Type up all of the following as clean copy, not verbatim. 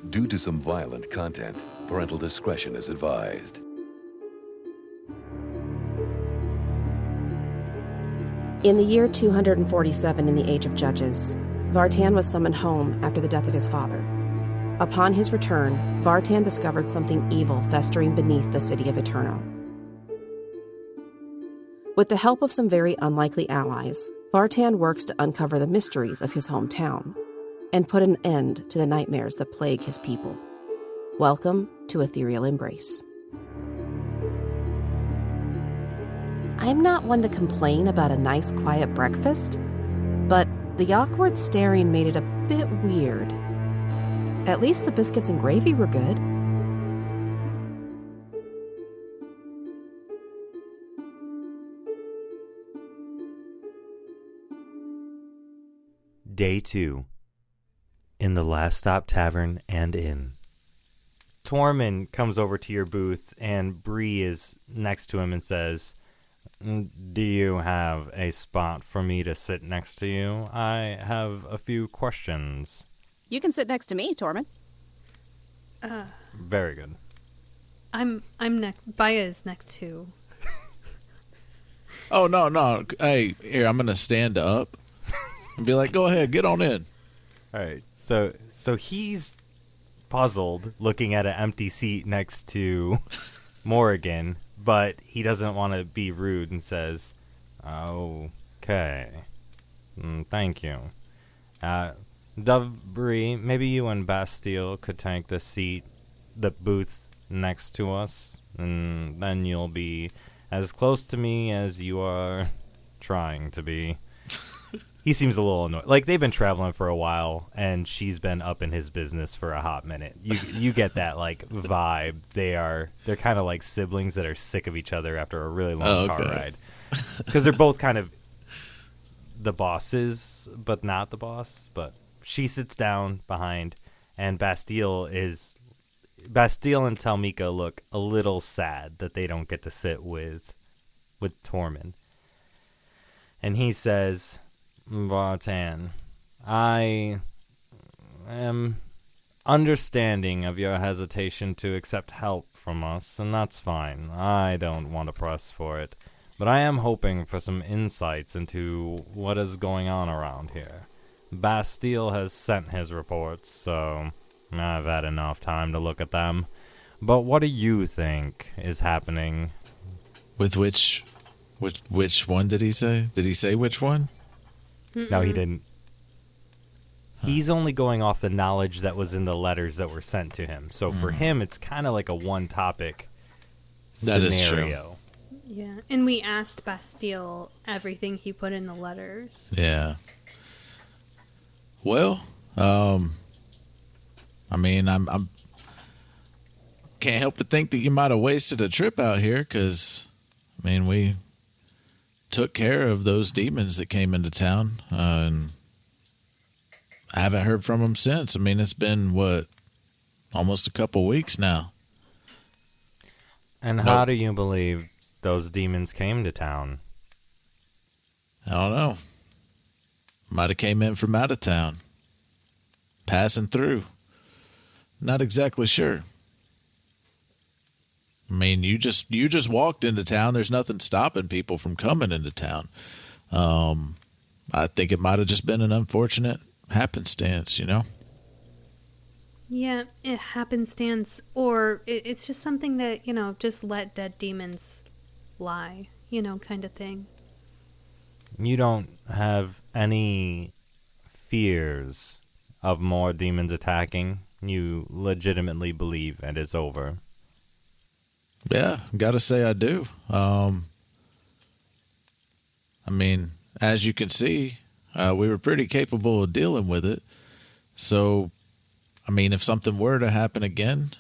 Due to some violent content, parental discretion is advised. In the year 247 in the Age of Judges, Vartan was summoned home after the death of his father. Upon his return, Vartan discovered something evil festering beneath the city of Eterno. With the help of some very unlikely allies, Vartan works to uncover the mysteries of his hometown and put an end to the nightmares that plague his people. Welcome to Ethereal Embrace. I'm not one to complain about a nice, quiet breakfast, but the awkward staring made it a bit weird. At least the biscuits and gravy were good. Day 2. In the last Stop Tavern and Inn. Tormund comes over to your booth, and Bree is next to him and says, "Do you have a spot for me to sit next to you? I have a few questions." You can sit next to me, Tormund. Very good. I'm next. Baya is next to. Oh, no. Hey, here, I'm going to stand up and be like, go ahead, get on in. All right. So he's puzzled looking at an empty seat next to Moragan, but he doesn't want to be rude and says, "Okay. Thank you. Bree, maybe you and Bastille could take the booth next to us, and then you'll be as close to me as you are trying to be." He seems a little annoyed. Like, they've been traveling for a while, and she's been up in his business for a hot minute. You get that, like, vibe. They're kind of like siblings that are sick of each other after a really long car ride. Because they're both kind of the bosses, but not the boss. But she sits down behind, and Bastille and Talmika look a little sad that they don't get to sit with Tormund. And he says, "Vartan, I am understanding of your hesitation to accept help from us, and that's fine. I don't want to press for it. But I am hoping for some insights into what is going on around here. Bastille has sent his reports, so I've had enough time to look at them. But what do you think is happening?" With which one did he say? Did he say which one? No, he didn't. He's only going off the knowledge that was in the letters that were sent to him. So for him, it's kind of like a one-topic scenario. That is true. Yeah, and we asked Bastille everything he put in the letters. Yeah. Well, I mean, I'm can't help but think that you might have wasted a trip out here, because, I mean, we took care of those demons that came into town, and I haven't heard from them since. I mean, it's been, almost a couple weeks now. And how do you believe those demons came to town? I don't know. Might have came in from out of town. Passing through. Not exactly sure. I mean, you just walked into town. There's nothing stopping people from coming into town. I think it might have just been an unfortunate happenstance, you know? Yeah, it happenstance, or it's just something that, just let dead demons lie, kind of thing. You don't have any fears of more demons attacking? You legitimately believe it is over? Yeah, gotta say I do. I mean, as you can see, we were pretty capable of dealing with it. So, I mean, if something were to happen again,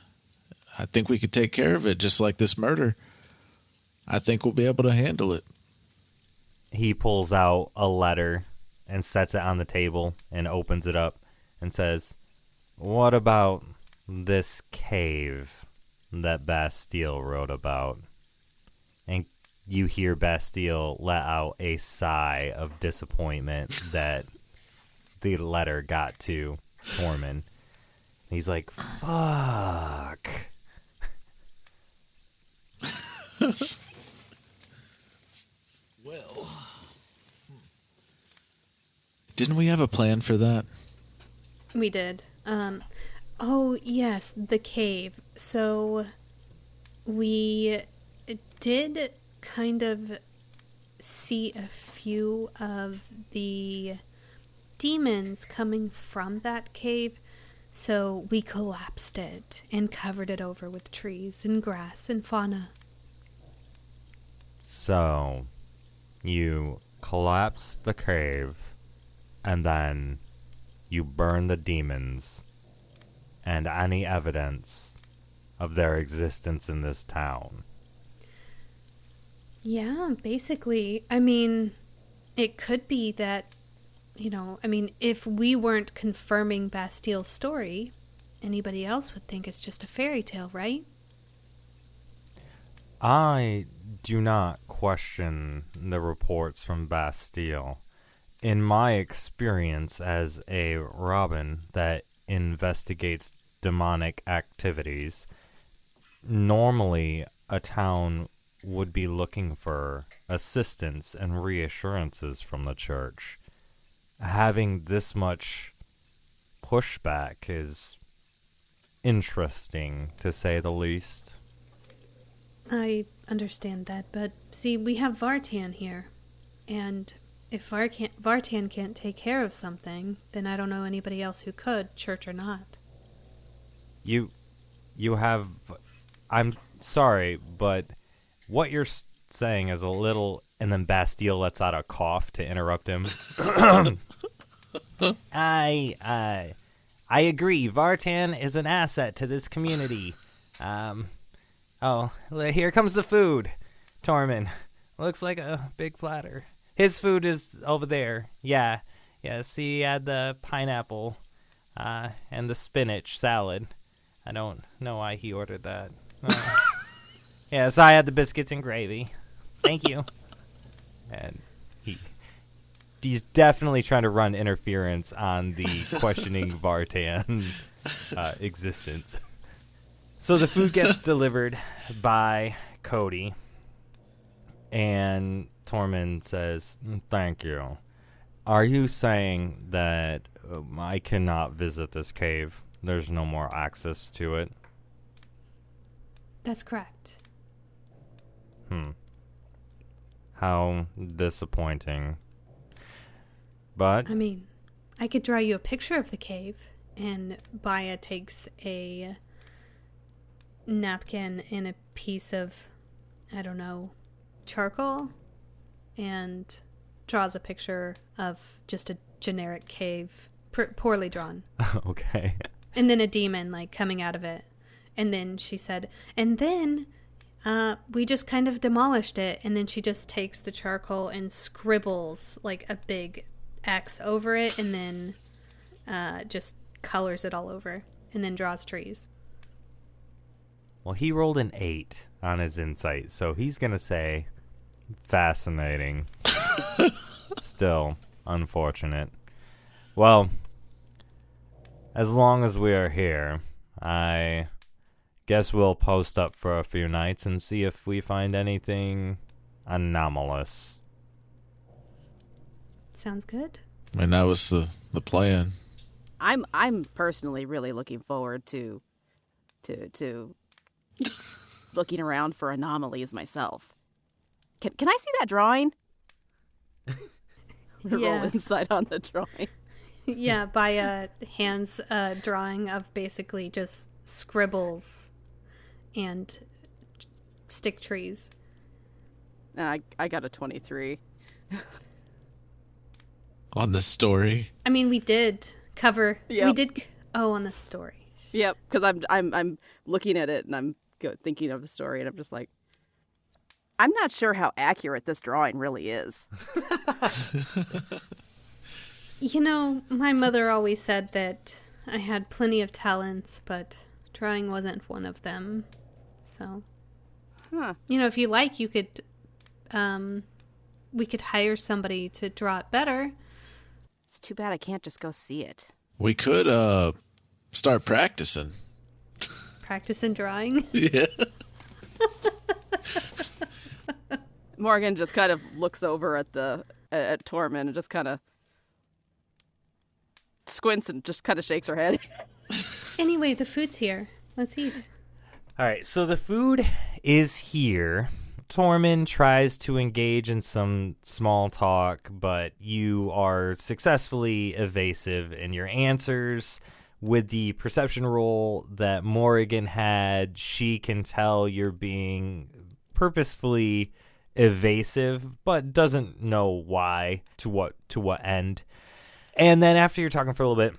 I think we could take care of it, just like this murder. I think we'll be able to handle it. He pulls out a letter and sets it on the table and opens it up and says, "What about this cave that Bastille wrote about?" And you hear Bastille let out a sigh of disappointment that the letter got to Tormund. He's like, fuck. Well, didn't we have a plan for that? We did. Oh, yes, the cave. So, we did kind of see a few of the demons coming from that cave. So, we collapsed it and covered it over with trees and grass and fauna. So, you collapsed the cave, and then you burn the demons and any evidence of their existence in this town. Yeah, basically. I mean, it could be that, if we weren't confirming Bastille's story, anybody else would think it's just a fairy tale, right? I do not question the reports from Bastille. In my experience as a Robin that investigates demonic activities, normally a town would be looking for assistance and reassurances from the church. Having this much pushback is interesting, to say the least. I understand that, but see, we have Vartan here, and if Vartan can't take care of something, then I don't know anybody else who could, church or not. You have... I'm sorry, but what you're saying is a little... And then Bastille lets out a cough to interrupt him. I agree. Vartan is an asset to this community. Oh, here comes the food, Tormund. Looks like a big platter. His food is over there. Yeah, see, he had the pineapple and the spinach salad. I don't know why he ordered that. Yes, I had the biscuits and gravy. Thank you. And he's definitely trying to run interference on the questioning Vartan existence. So the food gets delivered by Cody, and Tormund says, "Thank you. Are you saying that I cannot visit this cave? There's no more access to it?" That's correct. How disappointing. But... I mean, I could draw you a picture of the cave, and Baya takes a napkin and a piece of, I don't know, charcoal, and draws a picture of just a generic cave, poorly drawn. Okay. And then a demon, coming out of it. And then she said, and then we just kind of demolished it. And then she just takes the charcoal and scribbles, a big X over it, and then just colors it all over, and then draws trees. Well, he rolled an 8 on his insight, so he's going to say fascinating. Still unfortunate. Well, as long as we are here, I guess we'll post up for a few nights and see if we find anything anomalous. Sounds good. I mean, that was the plan. I'm personally really looking forward to looking around for anomalies myself. Can I see that drawing? Roll insight on the drawing. Yeah, Baya hands a drawing of basically just scribbles and stick trees. I got a 23. On the story. I mean, we did cover. Yep. We did. Oh, on the story. Yep, because I'm looking at it and I'm thinking of the story and I'm just like, I'm not sure how accurate this drawing really is. My mother always said that I had plenty of talents, but drawing wasn't one of them. So, if you like, you could, we could hire somebody to draw it better. It's too bad I can't just go see it. We could start practicing. Practicing drawing? Yeah. Morgan just kind of looks over at Tormund and just kind of squints and just kind of shakes her head. Anyway, the food's here. Let's eat. All right, so the food is here. Tormund tries to engage in some small talk, but you are successfully evasive in your answers. With the perception roll that Moragan had, she can tell you're being purposefully evasive, but doesn't know why, to what end. And then after you're talking for a little bit,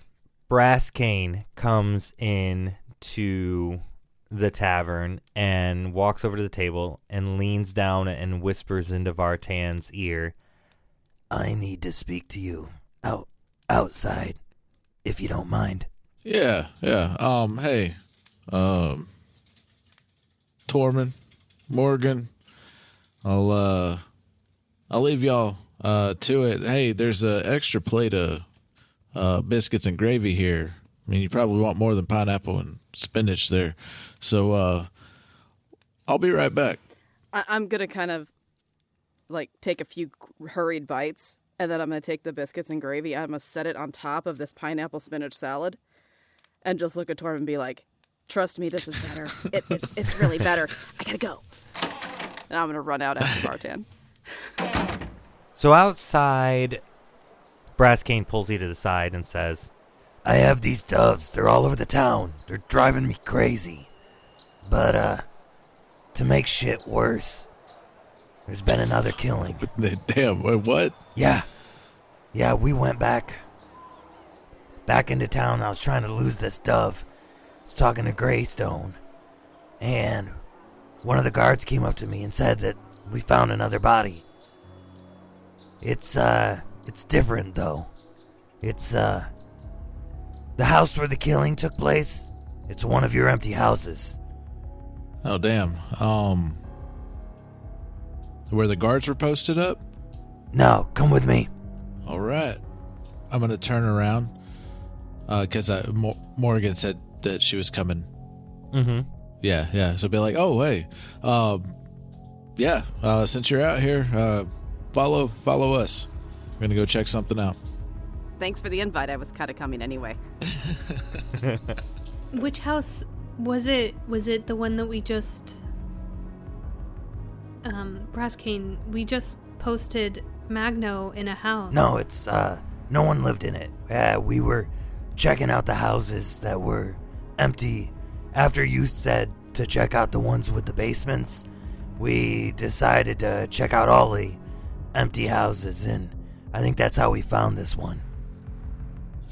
Brass Cane comes in to the tavern and walks over to the table and leans down and whispers into Vartan's ear, I need to speak to you outside, if you don't mind. Yeah. Hey, Tormund, Morgan, I'll leave y'all to it. Hey, there's an extra plate of biscuits and gravy here. I mean, you probably want more than pineapple and spinach there. So I'll be right back. I'm going to kind of like take a few hurried bites, and then I'm going to take the biscuits and gravy. I'm going to set it on top of this pineapple spinach salad and just look at Torm and be like, trust me, this is better. It's really better. I got to go. And I'm going to run out after Vartan. So outside, Brass Cane pulls you to the side and says, I have these doves. They're all over the town. They're driving me crazy. But, to make shit worse, there's been another killing. Damn, what? Yeah, we went back into town. I was trying to lose this dove. I was talking to Greystone. And one of the guards came up to me and said that we found another body. It's different, though. It's, the house where the killing took place. It's one of your empty houses. Oh, damn. Where the guards were posted up? No, come with me. All right. I'm going to turn around because Morgan said that she was coming. mm-hmm. Yeah. So be like, oh, hey. Since you're out here, follow us. We're going to go check something out. Thanks for the invite. I was kind of coming anyway. Which house was it? Was it the one that we just... Brass Cane, we just posted Magno in a house. No, it's, no one lived in it. We were checking out the houses that were empty. After you said to check out the ones with the basements, we decided to check out all the empty houses, and I think that's how we found this one.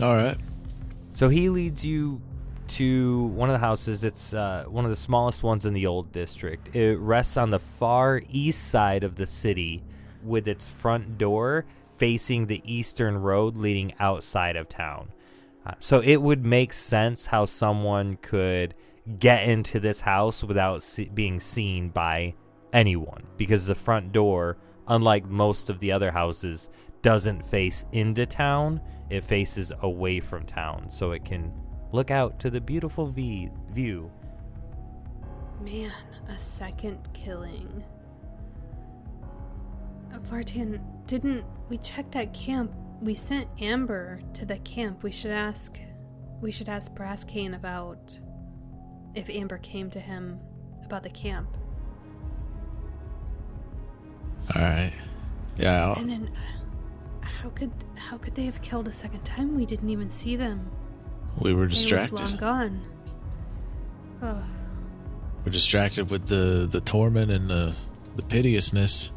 All right. So he leads you to one of the houses. It's one of the smallest ones in the old district. It rests on the far east side of the city with its front door facing the eastern road leading outside of town. So it would make sense how someone could get into this house without being seen by anyone, because the front door, unlike most of the other houses, doesn't face into town. It faces away from town, so it can look out to the beautiful view. Man, a second killing. Vartan, didn't we check that camp? We sent Amber to the camp. We should ask Brass Cane about if Amber came to him about the camp. All right. Yeah. And then how could they have killed a second time? We didn't even see them. We were They were distracted. long gone. Oh. We're distracted with the torment and the piteousness.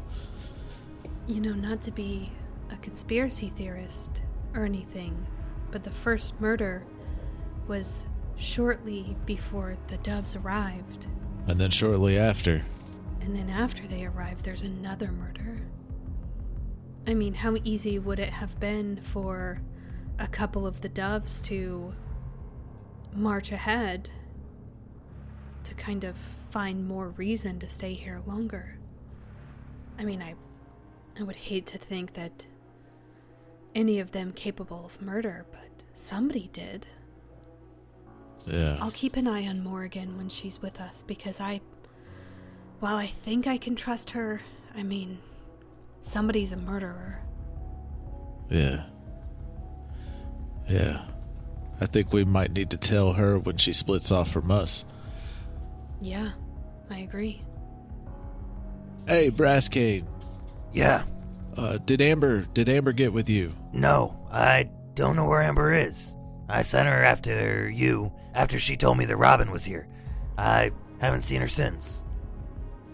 You know, not to be a conspiracy theorist or anything, but the first murder was shortly before the doves arrived. And then shortly after. And then after they arrived, there's another murder. I mean, how easy would it have been for a couple of the doves to march ahead to kind of find more reason to stay here longer? I mean, I would hate to think that any of them capable of murder, but somebody did. Yeah. I'll keep an eye on Moragan when she's with us, because while I think I can trust her, I mean, somebody's a murderer. Yeah. Yeah. I think we might need to tell her when she splits off from us. Yeah, I agree. Hey, Brasscade. Yeah. Did Amber get with you? No, I don't know where Amber is. I sent her after she told me that Robin was here. I haven't seen her since.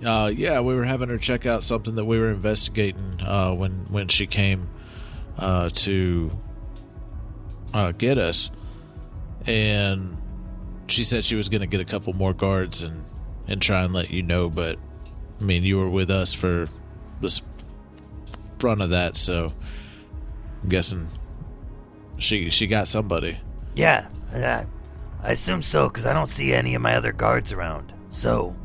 Yeah, we were having her check out something that we were investigating when she came to get us, and she said she was going to get a couple more guards and try and let you know. But I mean, you were with us for this front of that, so I'm guessing she got somebody. Yeah, I assume so, because I don't see any of my other guards around. So,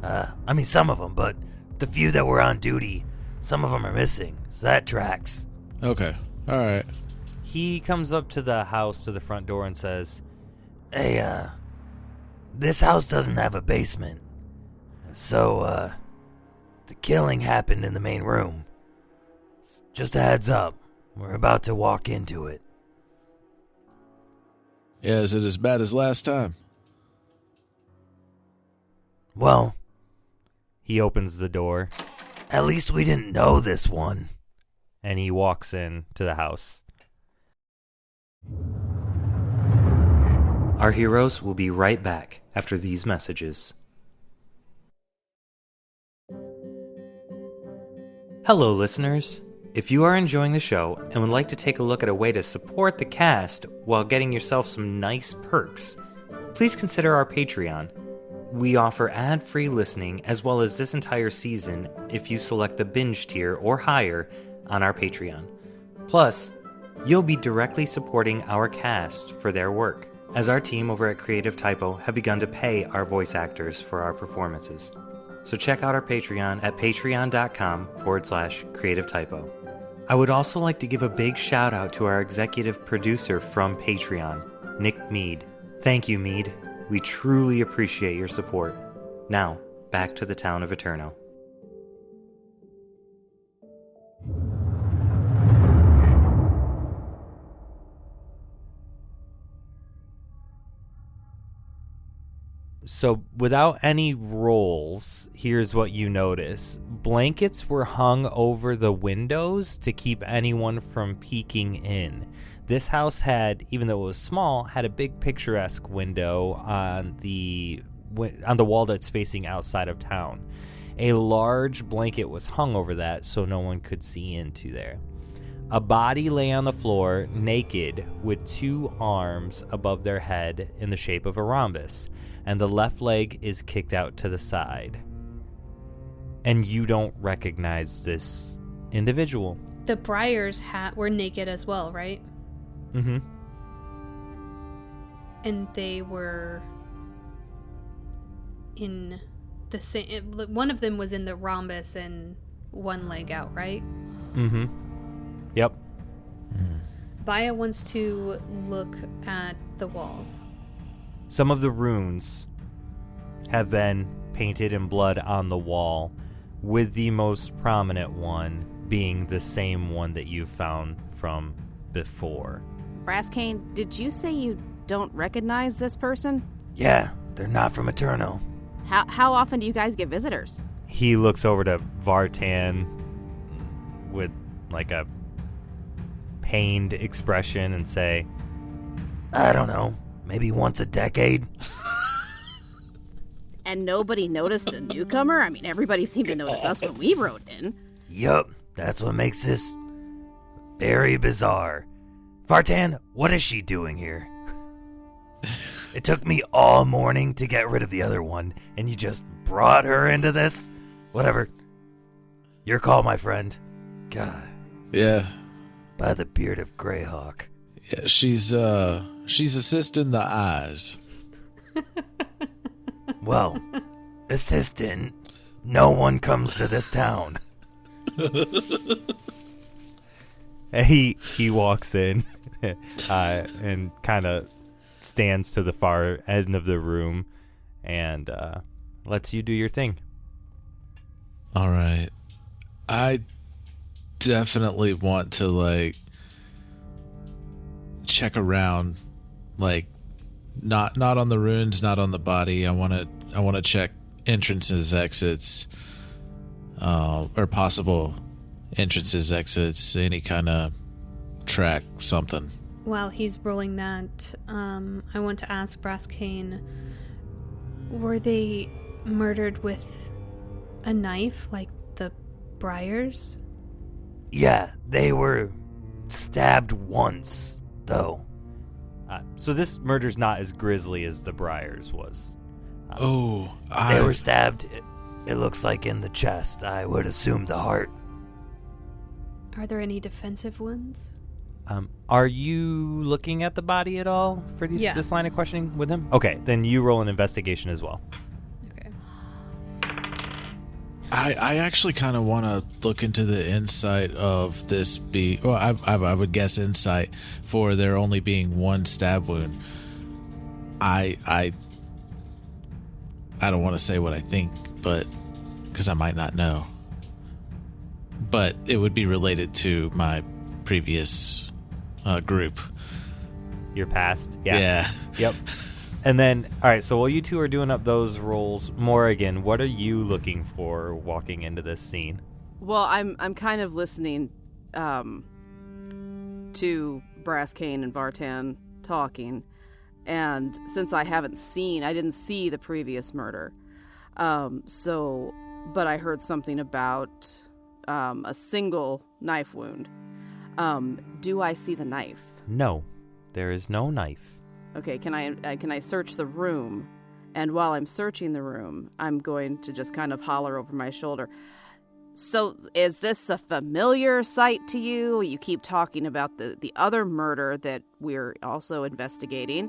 I mean, some of them, but the few that were on duty, some of them are missing, so that tracks. Okay, all right. He comes up to the house, to the front door, and says, Hey, this house doesn't have a basement, so, the killing happened in the main room. Just a heads up, we're about to walk into it. Yeah, is it as bad as last time? Well, he opens the door, at least we didn't know this one. and he walks in to the house. Our heroes will be right back after these messages. Hello, listeners. If you are enjoying the show and would like to take a look at a way to support the cast while getting yourself some nice perks, please consider our Patreon. We offer ad-free listening as well as this entire season if you select the binge tier or higher on our Patreon. Plus, you'll be directly supporting our cast for their work, as our team over at Creative Typo have begun to pay our voice actors for our performances. So check out our Patreon at patreon.com/Creative Typo. I would also like to give a big shout out to our executive producer from Patreon, Nick Mead. Thank you, Mead. We truly appreciate your support. Now, back to the town of Eterno. So, without any rolls, here's what you notice. Blankets were hung over the windows to keep anyone from peeking in. This house had, even though it was small, had a big picturesque window on the wall that's facing outside of town. A large blanket was hung over that so no one could see into there. A body lay on the floor, naked, with two arms above their head in the shape of a rhombus, and the left leg is kicked out to the side. And you don't recognize this individual. The Briars were naked as well, right? Mm-hmm. And they were in the same... One of them was in the rhombus and one leg out, right? Mm-hmm. Yep. Baya wants to look at the walls. Some of the runes have been painted in blood on the wall, with the most prominent one being the same one that you found from before. Brasscane, did you say you don't recognize this person? Yeah, they're not from Eterno. How often do you guys get visitors? He looks over to Vartan with like a pained expression and say, I don't know, maybe once a decade. And nobody noticed a newcomer? I mean, everybody seemed to notice us when we rode in. Yup, that's what makes this very bizarre. Vartan, what is she doing here? It took me all morning to get rid of the other one, and you just brought her into this? Whatever. Your call, my friend. God. Yeah. By the beard of Greyhawk. Yeah, she's assisting the eyes. Well, assistant, no one comes to this town. he walks in and kind of stands to the far end of the room and lets you do your thing. All right. I definitely want to, like, check around, like, not on the ruins, not on the body. I want to check entrances, exits, or possible entrances, exits, any kind of track, something. While he's rolling that, I want to ask Brasscane, were they murdered with a knife like the Briars? Yeah, they were stabbed once, though. So this murder's not as grisly as the Briars was. They were stabbed, it looks like, in the chest. I would assume the heart. Are there any defensive wounds? Are you looking at the body at all for this line of questioning with him? Okay, then you roll an investigation as well. Okay. I actually kind of want to look into the insight of this I would guess insight for there only being one stab wound. I don't want to say what I think, but because I might not know. But it would be related to my previous group. Your past? Yeah. Yep. And then, all right, so while you two are doing up those rolls, Moragan, what are you looking for walking into this scene? Well, I'm kind of listening to Brasscane and Vartan talking, and since I didn't see the previous murder, but I heard something about a single knife wound. Do I see the knife? No, there is no knife. Okay, can I search the room? And while I'm searching the room, I'm going to just kind of holler over my shoulder. So, is this a familiar sight to you? You keep talking about the other murder that we're also investigating.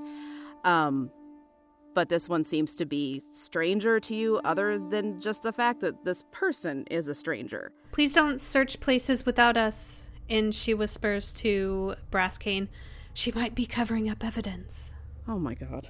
But this one seems to be stranger to you, other than just the fact that this person is a stranger. Please don't search places without us. And she whispers to Brasscane, she might be covering up evidence. Oh my god.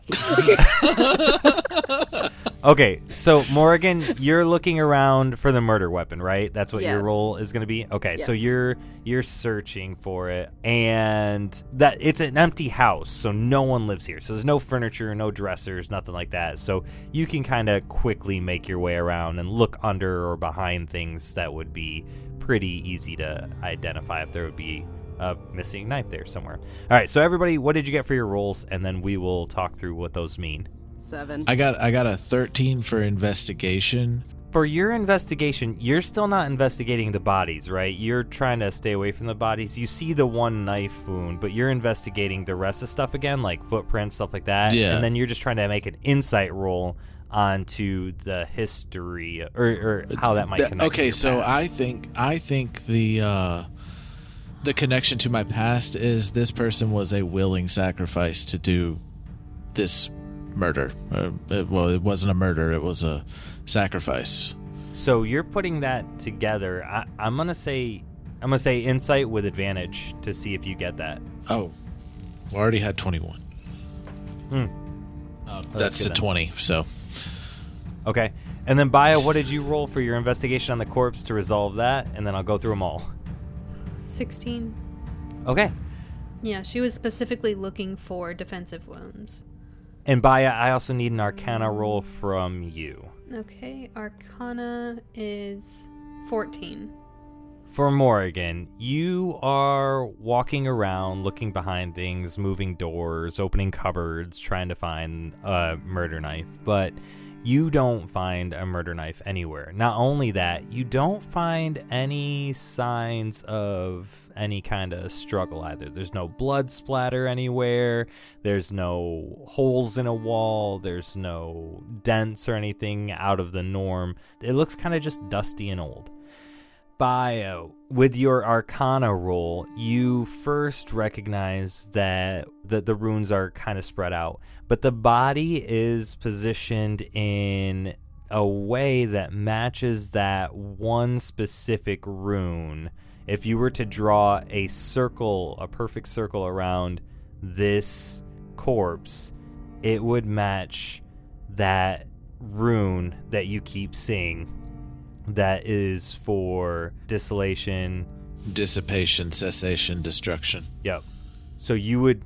Okay, so Moragan, you're looking around for the murder weapon, right? That's what your Yes. role is going to be? Okay, Yes. so you're searching for it, and that it's an empty house, so no one lives here. So there's no furniture, no dressers, nothing like that. So you can kind of quickly make your way around and look under or behind things that would be pretty easy to identify if there would be a missing knife there somewhere. All right, so everybody, what did you get for your rolls? And then we will talk through what those mean. 7. I got a 13 for investigation. For your investigation, you're still not investigating the bodies, right? You're trying to stay away from the bodies. You see the one knife wound, but you're investigating the rest of stuff again, like footprints, stuff like that. Yeah. And then you're just trying to make an insight roll onto the history or how that might connect. Okay, to your so past. I think the connection to my past is this person was a willing sacrifice to do this murder. It wasn't a murder; it was a sacrifice. So you're putting that together. I'm gonna say insight with advantage to see if you get that. Oh, well, I already had 21. That's good a then. 20. So Okay. And then Baya, what did you roll for your investigation on the corpse to resolve that? And then I'll go through them all. 16. Okay. Yeah, she was specifically looking for defensive wounds. And Baya, I also need an Arcana roll from you. Okay, Arcana is 14. For Moragan, you are walking around, looking behind things, moving doors, opening cupboards, trying to find a murder knife, but you don't find a murder knife anywhere. Not only that, you don't find any signs of any kind of struggle either. There's no blood splatter anywhere. There's no holes in a wall. There's no dents or anything out of the norm. It looks kind of just dusty and old. Baya, with your Arcana roll, you first recognize that the runes are kind of spread out, but the body is positioned in a way that matches that one specific rune. If you were to draw a circle, a perfect circle around this corpse, it would match that rune that you keep seeing that is for dissipation, cessation, destruction. Yep. So you would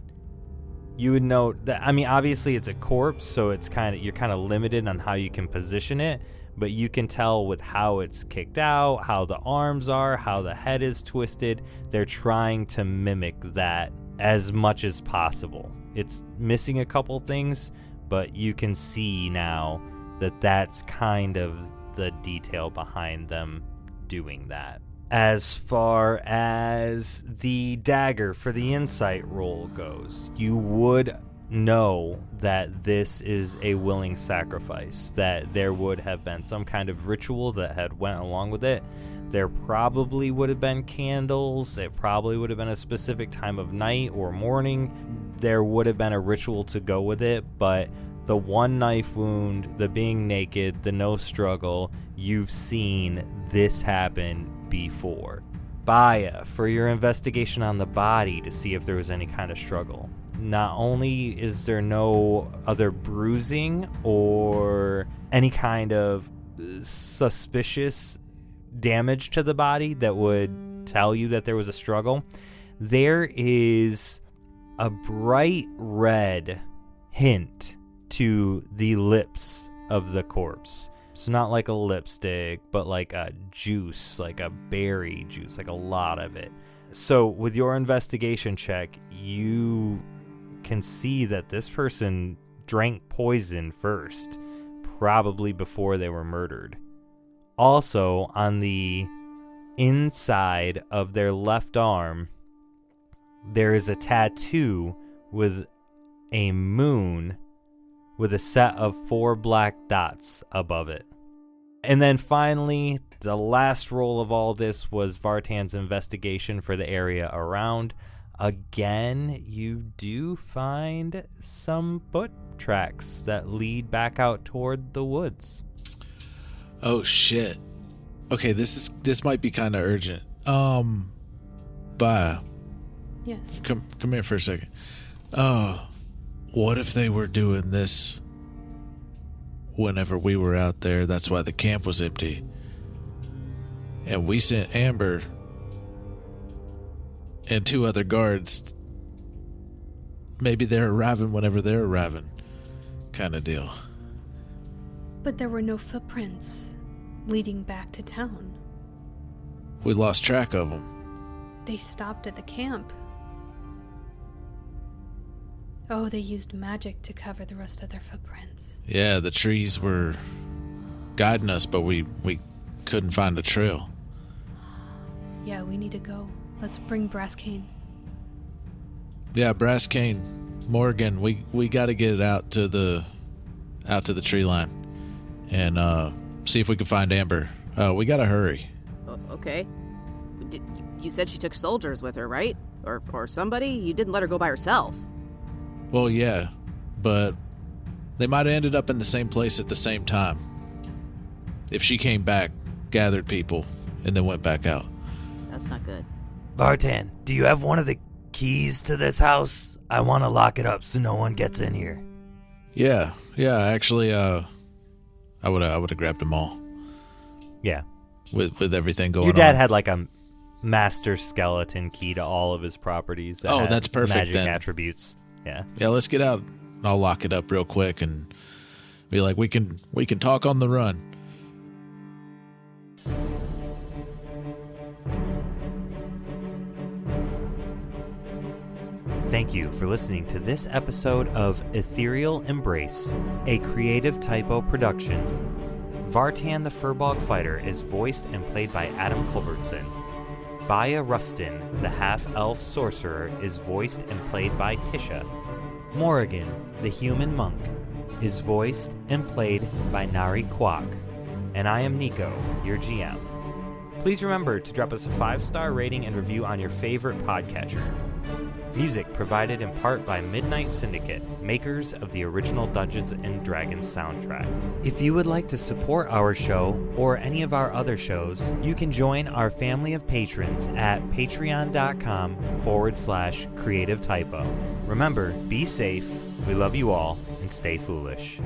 note that, I mean, obviously it's a corpse, so you're kind of limited on how you can position it, but you can tell with how it's kicked out, how the arms are, how the head is twisted. They're trying to mimic that as much as possible. It's missing a couple things, but you can see now that that's kind of the detail behind them doing that. As far as the dagger for the insight roll goes, you would know that this is a willing sacrifice, that there would have been some kind of ritual that had went along with it. There probably would have been candles. It probably would have been a specific time of night or morning. There would have been a ritual to go with it, but the one knife wound, the being naked, the no struggle, you've seen this happen before. Baya, for your investigation on the body to see if there was any kind of struggle. Not only is there no other bruising or any kind of suspicious damage to the body that would tell you that there was a struggle, there is a bright red hint to the lips of the corpse. So not like a lipstick, but like a juice, like a berry juice, like a lot of it. So with your investigation check, you can see that this person drank poison first, probably before they were murdered. Also, on the inside of their left arm, there is a tattoo with a moon with a set of 4 black dots above it. And then finally, the last roll of all this was Vartan's investigation for the area around. Again, you do find some foot tracks that lead back out toward the woods. Oh shit. Okay, this might be kind of urgent. Baya. Yes. Come here for a second. What if they were doing this whenever we were out there? That's why the camp was empty. And we sent Amber and 2 other guards. Maybe they're arriving whenever they're arriving, kind of deal. But there were no footprints leading back to town. We lost track of them. They stopped at the camp. Oh, they used magic to cover the rest of their footprints. Yeah, the trees were guiding us, but we couldn't find a trail. Yeah, we need to go. Let's bring Brass Cane. Yeah, Brass Cane, Moragan, we got to get it out to the tree line and see if we can find Amber. We got to hurry. Okay. You said she took soldiers with her, right? Or somebody? You didn't let her go by herself. Well, yeah, but they might have ended up in the same place at the same time. If she came back, gathered people, and then went back out. That's not good. Vartan, do you have one of the keys to this house? I want to lock it up so no one gets in here. Yeah, actually, I would have grabbed them all. Yeah. With everything going on. Your dad had like a master skeleton key to all of his properties. That that's perfect magic then. Attributes. Yeah. Yeah, let's get out. I'll lock it up real quick and be like, we can talk on the run. Thank you for listening to this episode of Ethereal Embrace, a creative Typo production. Vartan the Furbog Fighter is voiced and played by Adam Culbertson. Baya Rustin, the half-elf sorcerer, is voiced and played by Tisha. Moragan, the human monk, is voiced and played by Nari Kwak. And I am Nico, your GM. Please remember to drop us a 5-star rating and review on your favorite podcatcher. Music provided in part by Midnight Syndicate, makers of the original Dungeons & Dragons soundtrack. If you would like to support our show or any of our other shows, you can join our family of patrons at patreon.com/creative typo. Remember, be safe, we love you all, and and stay foolish.